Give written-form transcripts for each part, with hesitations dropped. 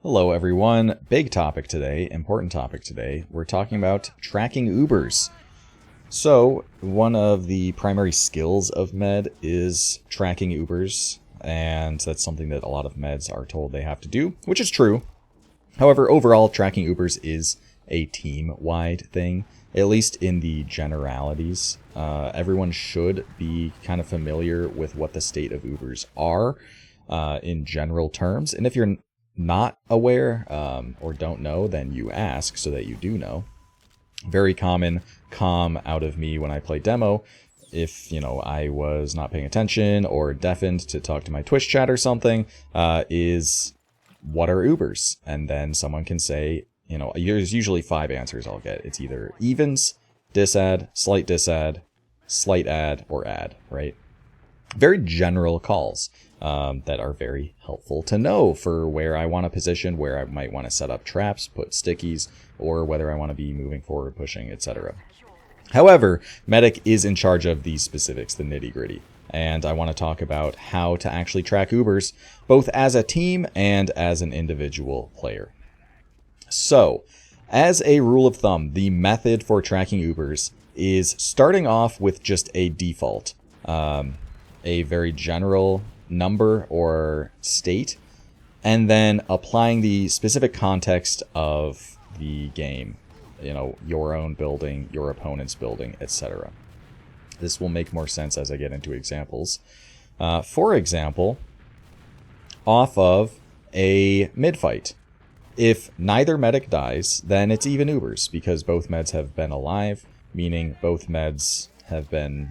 Hello everyone, big topic today, important topic today. We're talking about tracking Ubers. So, one of the primary skills of med is tracking Ubers, and that's something that a lot of meds are told they have to do, which is true. However, overall, tracking Ubers is a team-wide thing, at least in the generalities. Everyone should be kind of familiar with what the state of Ubers are in general terms, and if you're not aware or don't know, then you ask so that you do know. Very common out of me when I play demo, if I was not paying attention or deafened to talk to my Twitch chat or something, is what are Ubers? And then someone can say, there's usually 5 answers I'll get. It's either evens, disadd, slight add, or add, right? Very general calls that are very helpful to know for where I want to position, where I might want to set up traps, put stickies, or whether I want to be moving forward, pushing, etc. However, Medic is in charge of these specifics, the nitty-gritty, and I want to talk about how to actually track Ubers, both as a team and as an individual player. So, as a rule of thumb, the method for tracking Ubers is starting off with just a default, a very general number or state, and then applying the specific context of the game, your own building, your opponent's building, etc. This will make more sense as I get into examples. For example, off of a mid fight, if neither medic dies, then it's even Ubers, because both meds have been alive, meaning both meds have been,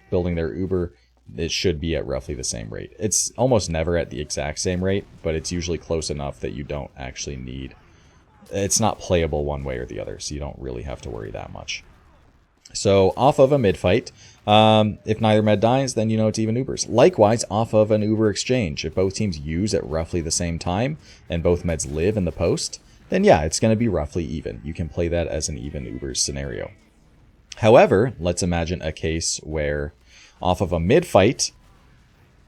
building their Uber. It should be at roughly the same rate. It's almost never at the exact same rate, but it's usually close enough that you don't actually need... It's not playable one way or the other, so you don't really have to worry that much. So, off of a mid-fight, if neither med dies, then it's even Ubers. Likewise, off of an Uber exchange, if both teams use at roughly the same time, and both meds live in the post, then yeah, it's going to be roughly even. You can play that as an even Ubers scenario. However, let's imagine a case where off of a mid-fight,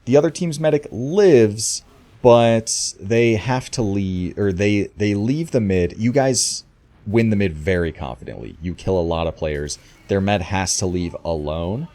the other team's medic lives, but they have to leave, or they leave the mid. You guys win the mid very confidently. You kill a lot of players. Their med has to leave alone.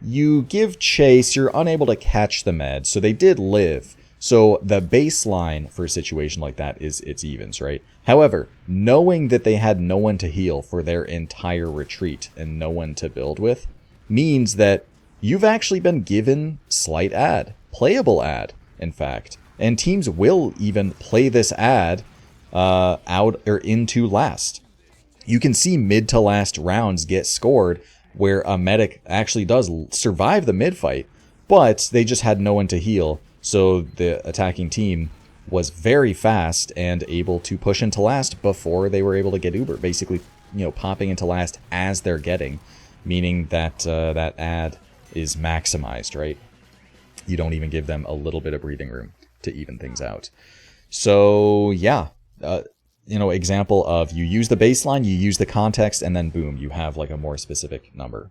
You give chase. You're unable to catch the med, so they did live. So the baseline for a situation like that is it's evens, right? However, knowing that they had no one to heal for their entire retreat and no one to build with means that you've actually been given slight add, playable add, in fact. And teams will even play this add out or into last. You can see mid to last rounds get scored where a medic actually does survive the mid fight, but they just had no one to heal. So the attacking team was very fast and able to push into last before they were able to get Uber. Basically, popping into last as they're getting, meaning that that add is maximized, right? You don't even give them a little bit of breathing room to even things out. So yeah, example of you use the baseline, you use the context, and then boom, you have like a more specific number.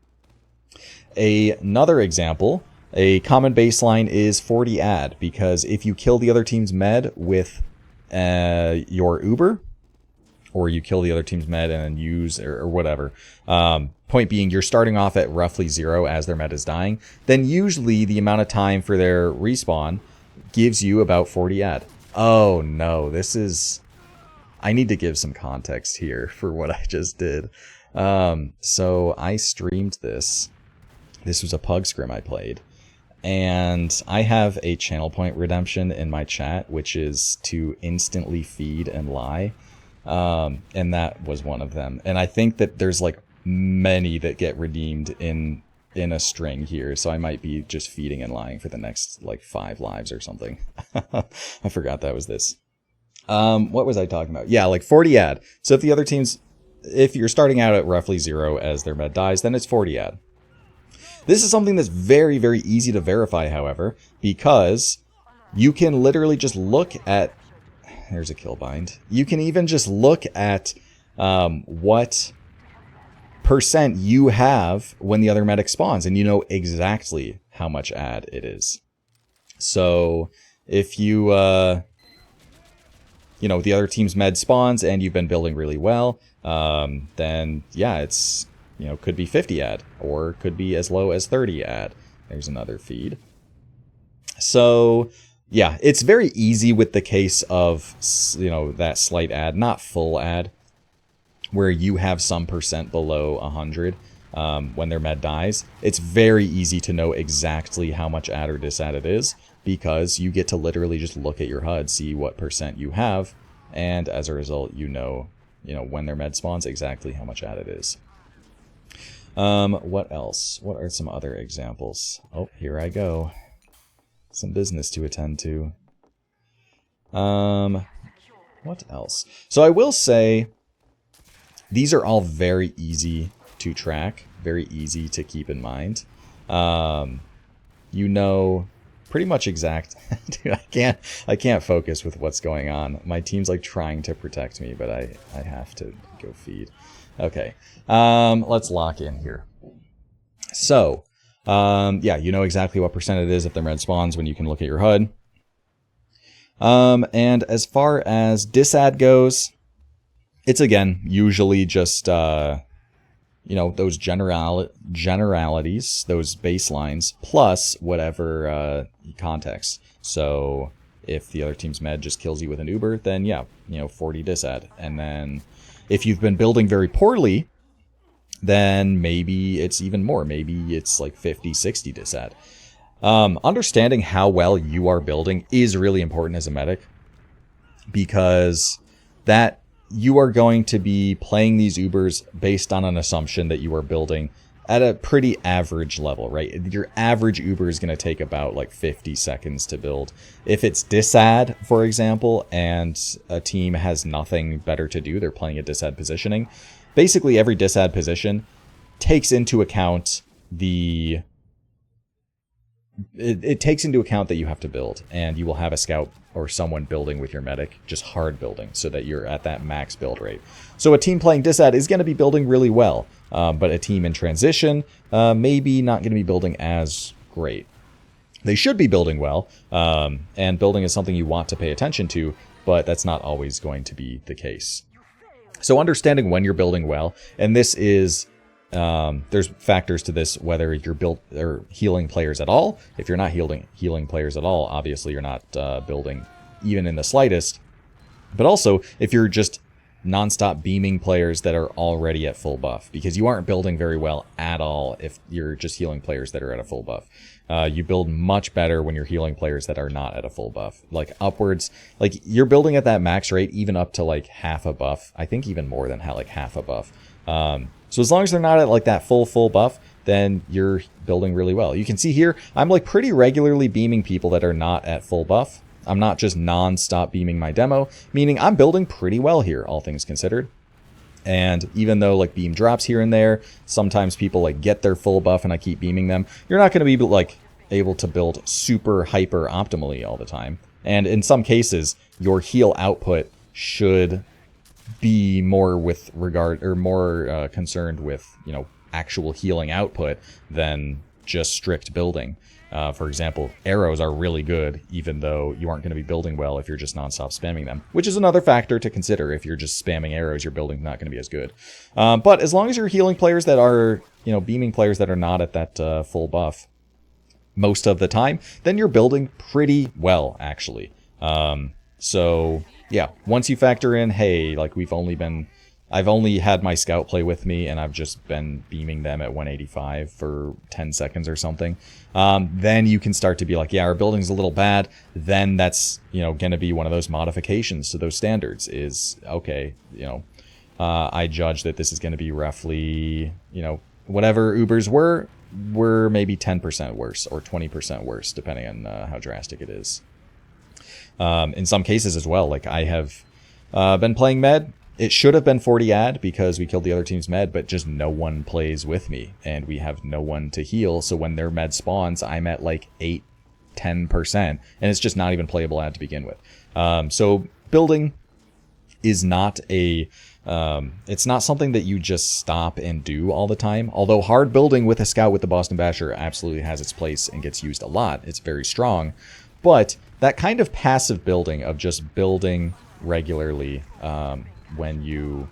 Another example, a common baseline is 40 add, because if you kill the other team's med with your Uber, or you kill the other team's med and then use, or whatever. Point being, you're starting off at roughly 0 as their med is dying. Then usually the amount of time for their respawn gives you about 40 add. Oh no, I need to give some context here for what I just did. So I streamed this. This was a pug scrim I played. And I have a channel point redemption in my chat, which is to instantly feed and lie. And that was one of them. And I think that there's like many that get redeemed in a string here. So I might be just feeding and lying for the next like 5 lives or something. I forgot that was this. What was I talking about? Yeah, like 40 add. So if the other team's, if you're starting out at roughly 0 as their med dies, then it's 40 add. This is something that's very, very easy to verify, however, because you can literally just look at, there's a kill bind. You can even just look at what percent you have when the other medic spawns, and you know exactly how much add it is. So if you the other team's med spawns and you've been building really well, then yeah, it's, could be 50 ad, or could be as low as 30 ad. There's another feed. So yeah, it's very easy with the case of, that slight ad, not full ad, where you have some percent below 100 when their med dies. It's very easy to know exactly how much ad or disad it is, because you get to literally just look at your HUD, see what percent you have, and as a result, when their med spawns, exactly how much ad it is. What else? What are some other examples? Oh, here I go. Some business to attend to. What else? So I will say, these are all very easy to track, very easy to keep in mind. Pretty much exact. Dude, I can't focus with what's going on. My team's like trying to protect me, but I have to go feed. Okay, let's lock in here. So, yeah, you know exactly what percent it is if the med spawns when you can look at your HUD. And as far as disad goes, it's again usually just those generalities, those baselines, plus whatever context. So if the other team's med just kills you with an Uber, then yeah, 40 disad. And then if you've been building very poorly, then maybe it's even more. Maybe it's like 50, 60 disad. Understanding how well you are building is really important as a medic, because that you are going to be playing these Ubers based on an assumption that you are building at a pretty average level, right? Your average Uber is going to take about like 50 seconds to build. If it's disad, for example, and a team has nothing better to do, they're playing a disad positioning. Basically, every disad position takes into account it takes into account that you have to build, and you will have a scout or someone building with your medic, just hard building, so that you're at that max build rate. So a team playing disad is going to be building really well, but a team in transition maybe not going to be building as great. They should be building well, and building is something you want to pay attention to, but that's not always going to be the case. So understanding when you're building well, and this is there's factors to this, whether you're or healing players at all. If you're not healing players at all, obviously you're not building even in the slightest. But also, if you're just nonstop beaming players that are already at full buff, because you aren't building very well at all if you're just healing players that are at a full buff. You build much better when you're healing players that are not at a full buff. Like upwards, like you're building at that max rate, even up to like half a buff. I think even more than half a buff. So as long as they're not at like that full buff, then you're building really well. You can see here, I'm like pretty regularly beaming people that are not at full buff. I'm not just non-stop beaming my demo, meaning I'm building pretty well here, all things considered. And even though like beam drops here and there, sometimes people like get their full buff and I keep beaming them, you're not going to be like able to build super hyper optimally all the time. And in some cases, your heal output should be more with regard, or more concerned with, actual healing output than just strict building. For example, arrows are really good, even though you aren't going to be building well if you're just nonstop spamming them, which is another factor to consider. If you're just spamming arrows, your building's not going to be as good. But as long as you're healing players that are, beaming players that are not at that full buff most of the time, then you're building pretty well, actually. So yeah, once you factor in, hey, like I've only had my scout play with me and I've just been beaming them at 185 for 10 seconds or something, then you can start to be like, yeah, our building's a little bad. Then that's, going to be one of those modifications to those standards is, okay, I judge that this is going to be roughly, whatever Ubers were maybe 10% worse or 20% worse, depending on how drastic it is. In some cases as well, like I have been playing med. It should have been 40 ad because we killed the other team's med, but just no one plays with me and we have no one to heal. So when their med spawns, I'm at like 8-10%, and it's just not even playable ad to begin with. So building is not it's not something that you just stop and do all the time. Although hard building with a scout with the Boston Basher absolutely has its place and gets used a lot. It's very strong, but that kind of passive building of just building regularly when you're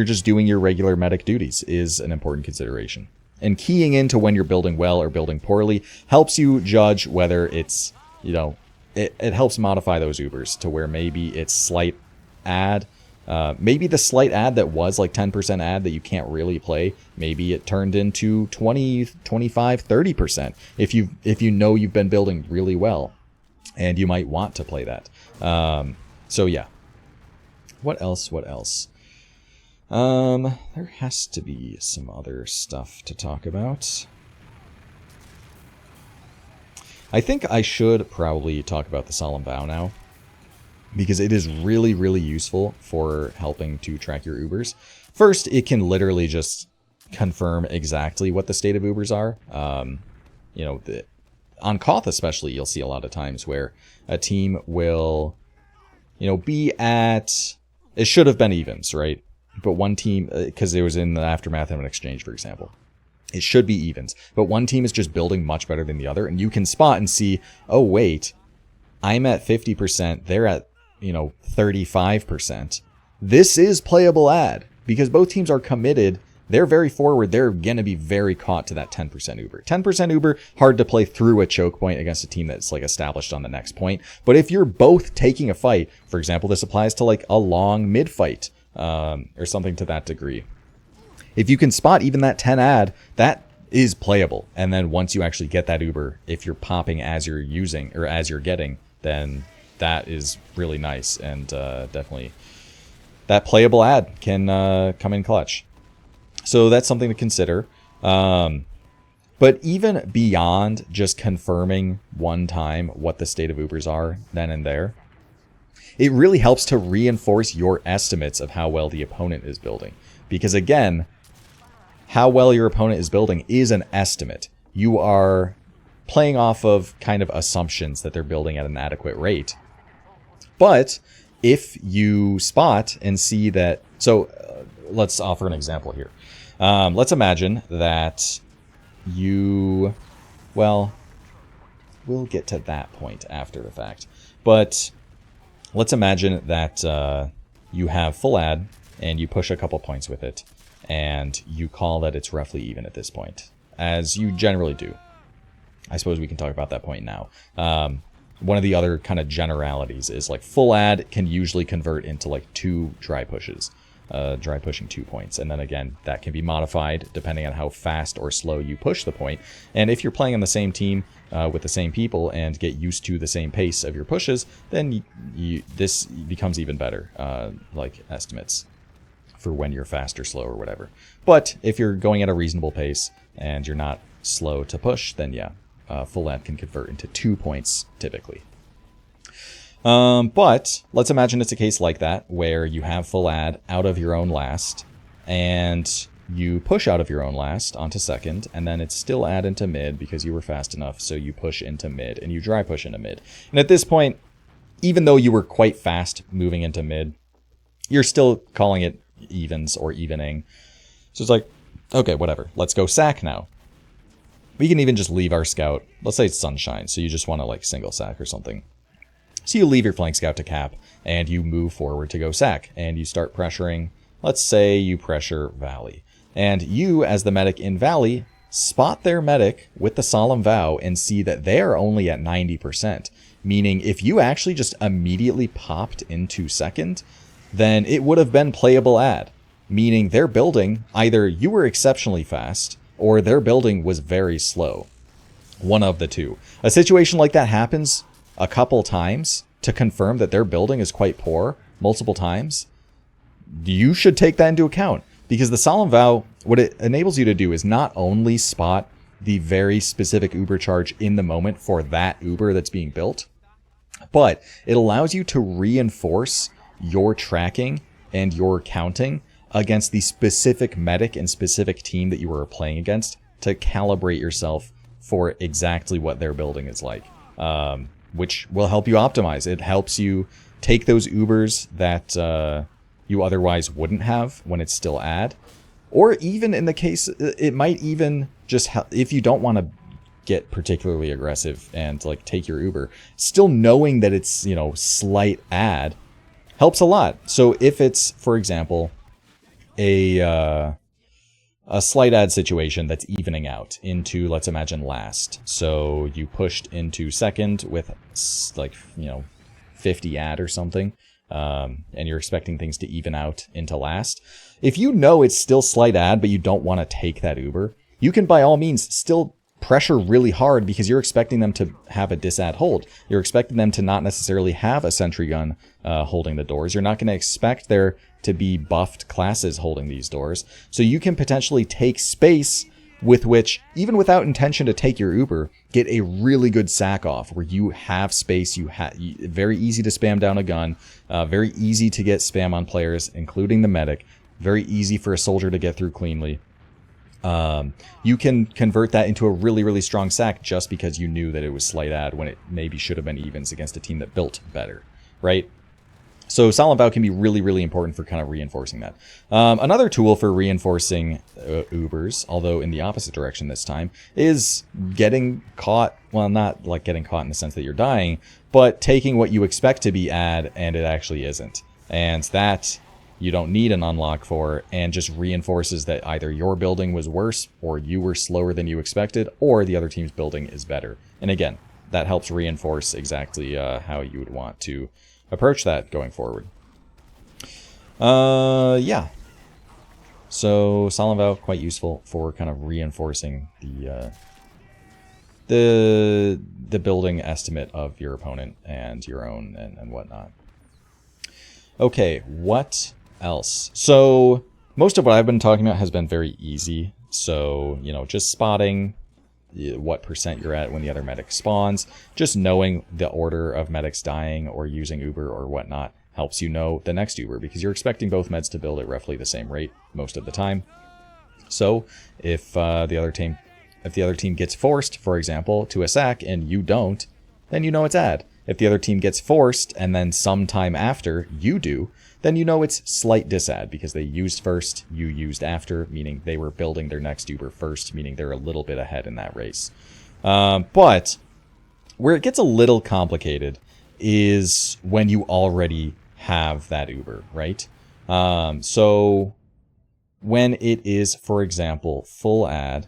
just doing your regular medic duties is an important consideration. And keying into when you're building well or building poorly helps you judge whether it's, it helps modify those Ubers to where maybe it's slight add. Maybe the slight add that was like 10% add that you can't really play, maybe it turned into 20, 25, 30% if you know you've been building really well and you might want to play that. So yeah. What else? There has to be some other stuff to talk about. I think I should probably talk about the solemn vow now, because it is really, really useful for helping to track your Ubers. First, it can literally just confirm exactly what the state of Ubers are. On Koth especially, you'll see a lot of times where a team will, be at, it should have been evens, right? But one team, because it was in the aftermath of an exchange, for example, it should be evens. But one team is just building much better than the other, and you can spot and see, oh wait, I'm at 50%, they're at 35%. This is playable ad because both teams are committed. They're very forward. They're going to be very caught to that 10% Uber. 10% Uber, hard to play through a choke point against a team that's like established on the next point. But if you're both taking a fight, for example, this applies to like a long mid fight or something to that degree. If you can spot even that 10 ad, that is playable. And then once you actually get that Uber, if you're popping as you're using or as you're getting, then that is really nice, and definitely that playable ad can come in clutch. So that's something to consider. But even beyond just confirming one time what the state of Ubers are then and there, it really helps to reinforce your estimates of how well the opponent is building. Because again, how well your opponent is building is an estimate. You are playing off of kind of assumptions that they're building at an adequate rate. But if you spot and see that, so let's offer an example here. Let's imagine that we'll get to that point after the fact. But let's imagine that you have full ad and you push a couple points with it, and you call that it's roughly even at this point, as you generally do. I suppose we can talk about that point now. One of the other kind of generalities is like full ad can usually convert into like 2 dry pushes, dry pushing 2 points. And then again, that can be modified depending on how fast or slow you push the point. And if you're playing on the same team with the same people and get used to the same pace of your pushes, then this becomes even better, like estimates for when you're fast or slow or whatever. But if you're going at a reasonable pace and you're not slow to push, then yeah, full ad can convert into 2 points typically. But let's imagine it's a case like that where you have full ad out of your own last and you push out of your own last onto second, and then it's still ad into mid because you were fast enough, so you push into mid and you dry push into mid. And at this point, even though you were quite fast moving into mid, you're still calling it evens or evening. So it's like, okay, whatever, let's go sack now. We can even just leave our scout. Let's say it's sunshine, so you just want to like single sack or something. So you leave your flank scout to cap and you move forward to go sack and you start pressuring. Let's say you pressure Valley, and you as the medic in Valley spot their medic with the solemn vow and see that they're only at 90%. Meaning if you actually just immediately popped into second, then it would have been playable ad. Meaning their building, either you were exceptionally fast or their building was very slow. One of the two. A situation like that happens a couple times to confirm that their building is quite poor multiple times. You should take that into account, because the solemn vow, what it enables you to do is not only spot the very specific Ubercharge in the moment for that Uber that's being built, but it allows you to reinforce your tracking and your counting against the specific medic and specific team that you are playing against to calibrate yourself for exactly what their building is like, which will help you optimize. It helps you take those Ubers that you otherwise wouldn't have when it's still ad, or even in the case, it might even just if you don't want to get particularly aggressive and like take your Uber. Still knowing that it's, you know, slight add helps a lot. So if it's, for example, a slight add situation that's evening out into, let's imagine, last. So you pushed into second with like, you know, 50 add or something, and you're expecting things to even out into last. If you know it's still slight add, but you don't want to take that Uber, you can by all means still pressure really hard because you're expecting them to have a disadd hold. You're expecting them to not necessarily have a sentry gun holding the doors. You're not going to expect there to be buffed classes holding these doors. So you can potentially take space with which, even without intention to take your Uber, get a really good sack off where you have space. Very easy to spam down a gun, very easy to get spam on players, including the medic, very easy for a soldier to get through cleanly. You can convert that into a really, really strong sack just because you knew that it was slight add when it maybe should have been evens against a team that built better, right? So Solemn Vow can be really, really important for kind of reinforcing that. Another tool for reinforcing Ubers, although in the opposite direction this time, is getting caught. Well, not like getting caught in the sense that you're dying, but taking what you expect to be add and it actually isn't. And that you don't need an unlock for, and just reinforces that either your building was worse, or you were slower than you expected, or the other team's building is better. And again, that helps reinforce exactly how you would want to approach that going forward. Yeah. So Solemn Vow, quite useful for kind of reinforcing the building estimate of your opponent and your own and whatnot. Okay, what else? So most of what I've been talking about has been very easy. So, you know, just spotting what percent you're at when the other medic spawns, just knowing the order of medics dying or using Uber or whatnot helps you know the next Uber, because you're expecting both meds to build at roughly the same rate most of the time. So if the other team gets forced, for example, to a sack and you don't, then you know it's add. If the other team gets forced and then sometime after you do, then you know it's slight disadd because they used first, you used after, meaning they were building their next Uber first, meaning they're a little bit ahead in that race. But where it gets a little complicated is when you already have that Uber, right? So when it is, for example, full add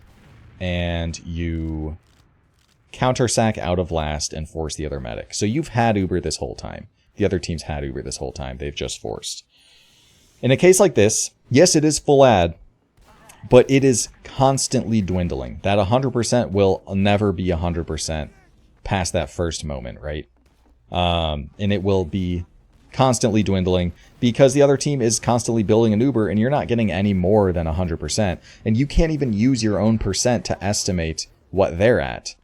and you counter sack out of last and force the other medic. So you've had Uber this whole time. The other team's had Uber this whole time. They've just forced. In a case like this, yes, it is full add, but it is constantly dwindling. That 100% will never be 100% past that first moment, right? And it will be constantly dwindling because the other team is constantly building an Uber and you're not getting any more than 100%. And you can't even use your own percent to estimate what they're at.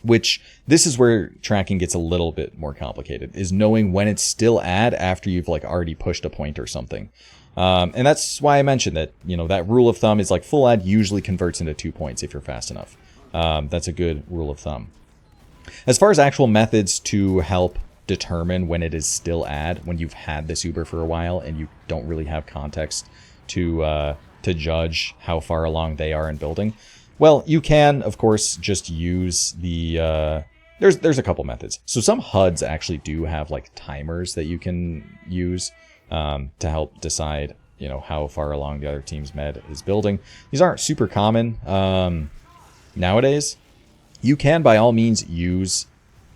Which, this is where tracking gets a little bit more complicated, is knowing when it's still add after you've like already pushed a point or something. And that's why I mentioned that, you know, that rule of thumb is like full add usually converts into 2 points if you're fast enough. That's a good rule of thumb. As far as actual methods to help determine when it is still add, when you've had this Uber for a while and you don't really have context to judge how far along they are in building, well, you can, of course, just use the... There's a couple methods. So some HUDs actually do have like timers that you can use to help decide, you know, how far along the other team's med is building. These aren't super common nowadays. You can, by all means, use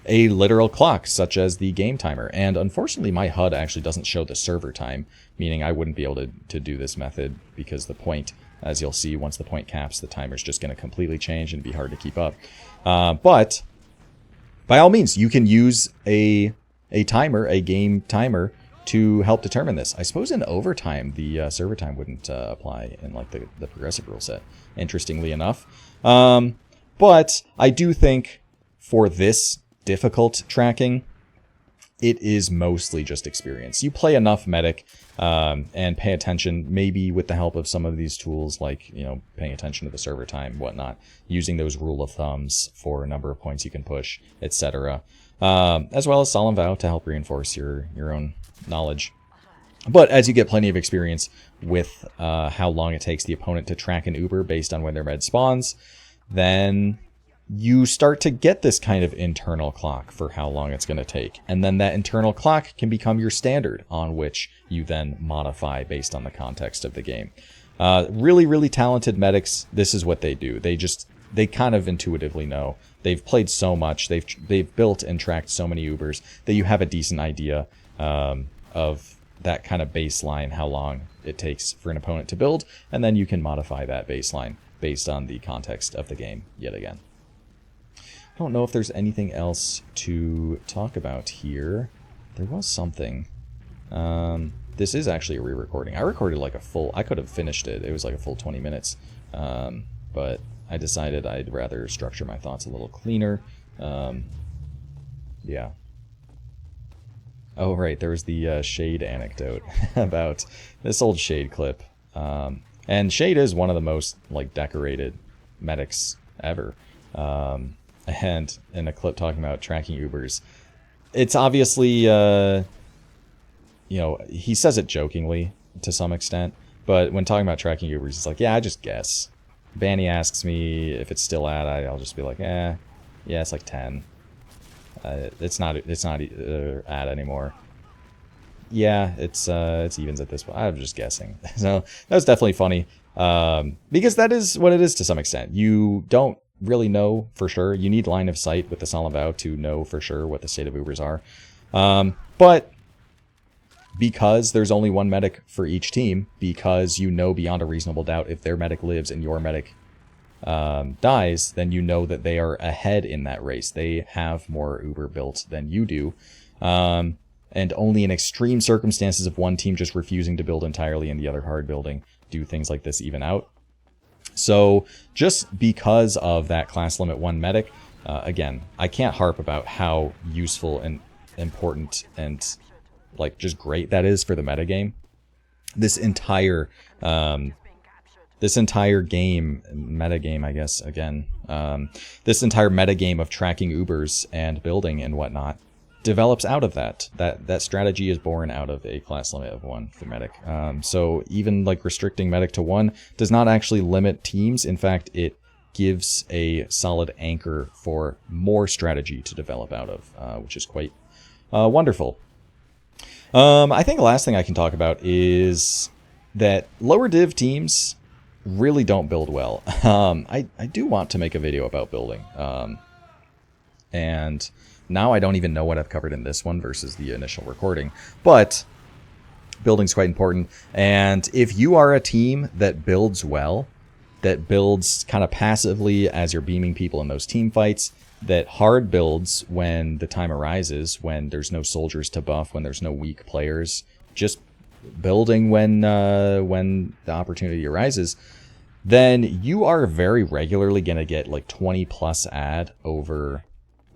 a literal clock, such as the game timer. And unfortunately, my HUD actually doesn't show the server time, meaning I wouldn't be able to do this method because the point... As you'll see, once the point caps, the timer's just going to completely change and be hard to keep up. But by all means, you can use a timer, a game timer, to help determine this. I suppose in overtime, the server time wouldn't apply in like the progressive rule set, interestingly enough. But I do think for this difficult tracking, it is mostly just experience. You play enough medic and pay attention, maybe with the help of some of these tools, like, you know, paying attention to the server time, whatnot, using those rule of thumbs for a number of points you can push, etc. As well as Solemn Vow to help reinforce your own knowledge. But as you get plenty of experience with how long it takes the opponent to track an Uber based on when their med spawns, then you start to get this kind of internal clock for how long it's going to take. And then that internal clock can become your standard on which you then modify based on the context of the game. Really, really talented medics, this is what they do. They kind of intuitively know. They've played so much. They've built and tracked so many Ubers that you have a decent idea of that kind of baseline, how long it takes for an opponent to build, and then you can modify that baseline based on the context of the game yet again. I don't know if there's anything else to talk about here. There was something. This is actually a re-recording. I recorded like a full... I could have finished it. It was like a full 20 minutes. But I decided I'd rather structure my thoughts a little cleaner. Yeah. Oh, right. There was the Shade anecdote about this old Shade clip. And Shade is one of the most like decorated medics ever. And in a clip talking about tracking Ubers, it's obviously, you know, he says it jokingly to some extent, but when talking about tracking Ubers, he's like, yeah, I just guess. Banny asks me if it's still at, I'll just be like, yeah, it's like 10. It's not at anymore. Yeah, it's evens at this point. I'm just guessing. So that was definitely funny, because that is what it is to some extent. You don't really know for sure. You need line of sight with the solemn vow to know for sure what the state of Ubers are. But because there's only one medic for each team, because you know beyond a reasonable doubt if their medic lives and your medic dies, then you know that they are ahead in that race. They have more Uber built than you do. And only in extreme circumstances of one team just refusing to build entirely and the other hard building do things like this even out. So just because of that class limit 1 medic, again, I can't harp about how useful and important and like just great that is for the metagame. This entire game, metagame, I guess, again, this entire metagame of tracking Ubers and building and whatnot develops out of that. That strategy is born out of a class limit of 1 for medic. So even like restricting medic to 1 does not actually limit teams. In fact, it gives a solid anchor for more strategy to develop out of, which is quite wonderful. I think the last thing I can talk about is that lower div teams really don't build well. I do want to make a video about building. And now I don't even know what I've covered in this one versus the initial recording, but building's quite important. And if you are a team that builds well, that builds kind of passively as you're beaming people in those team fights, that hard builds when the time arises, when there's no soldiers to buff, when there's no weak players, just building when the opportunity arises, then you are very regularly going to get like 20 plus ad over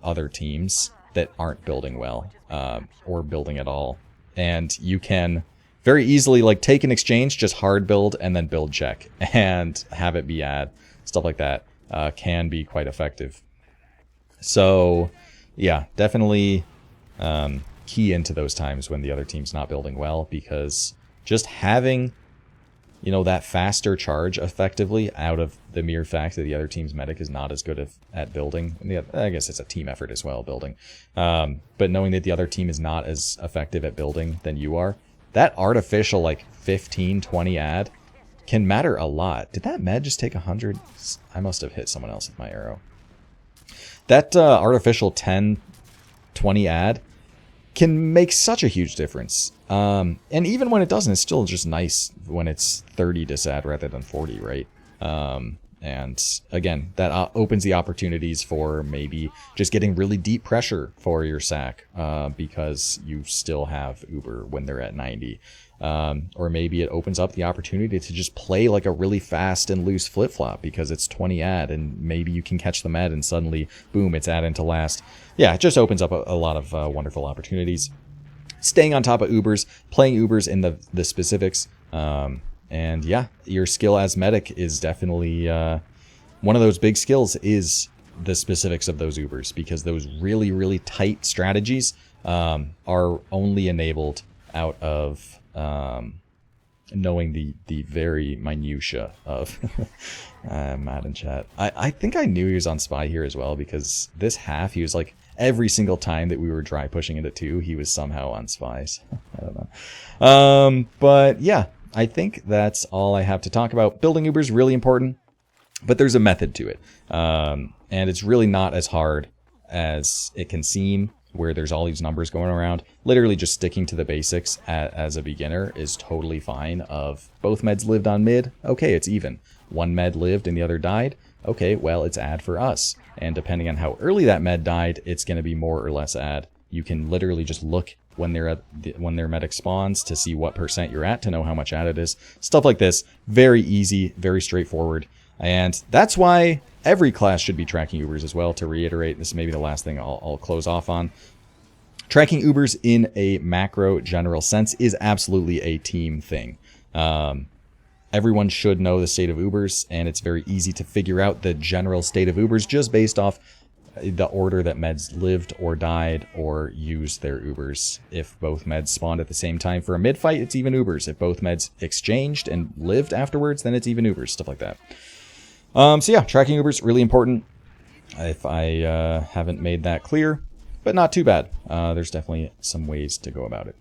other teams that aren't building well, or building at all. And you can very easily like take an exchange, just hard build and then build check and have it be ad. Stuff like that can be quite effective. So yeah, definitely key into those times when the other team's not building well, because just having, you know, that faster charge effectively out of the mere fact that the other team's medic is not as good at building. I guess it's a team effort as well, building. But knowing that the other team is not as effective at building than you are, that artificial like 15, 20 ad can matter a lot. Did that med just take 100? I must have hit someone else with my arrow. That artificial 10, 20 ad can make such a huge difference. And even when it doesn't, it's still just nice when it's 30 disad rather than 40, right? And again, that opens the opportunities for maybe just getting really deep pressure for your sack, because you still have Uber when they're at 90. Or maybe it opens up the opportunity to just play like a really fast and loose flip-flop because it's 20 ad and maybe you can catch the med and suddenly, boom, it's ad into last. Yeah, it just opens up a lot of wonderful opportunities. Staying on top of Ubers, playing Ubers in the specifics. And yeah, your skill as medic is definitely one of those big skills is the specifics of those Ubers, because those really, really tight strategies are only enabled out of knowing the very minutia of Matt in chat. I think I knew he was on Spy here as well, because this half, he was like, every single time that we were dry pushing into 2, he was somehow on Spies. I don't know. But yeah, I think that's all I have to talk about. Building Uber is really important, but there's a method to it. And it's really not as hard as it can seem, where there's all these numbers going around. Literally just sticking to the basics as a beginner is totally fine. Of both meds lived on mid, okay, it's even. One med lived and the other died, okay, well, it's add for us. And depending on how early that med died, it's going to be more or less add. You can literally just look when their medic spawns to see what % you're at to know how much add it is. Stuff like this, very easy, very straightforward. And that's why every class should be tracking Ubers as well. To reiterate, this is maybe the last thing I'll close off on. Tracking Ubers in a macro general sense is absolutely a team thing. Everyone should know the state of Ubers, and it's very easy to figure out the general state of Ubers just based off the order that meds lived or died or used their Ubers. If both meds spawned at the same time for a mid fight, it's even Ubers. If both meds exchanged and lived afterwards, then it's even Ubers, stuff like that. So yeah, tracking Ubers, really important. If I haven't made that clear, but not too bad. There's definitely some ways to go about it.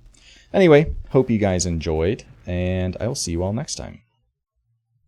Anyway, hope you guys enjoyed, and I'll see you all next time.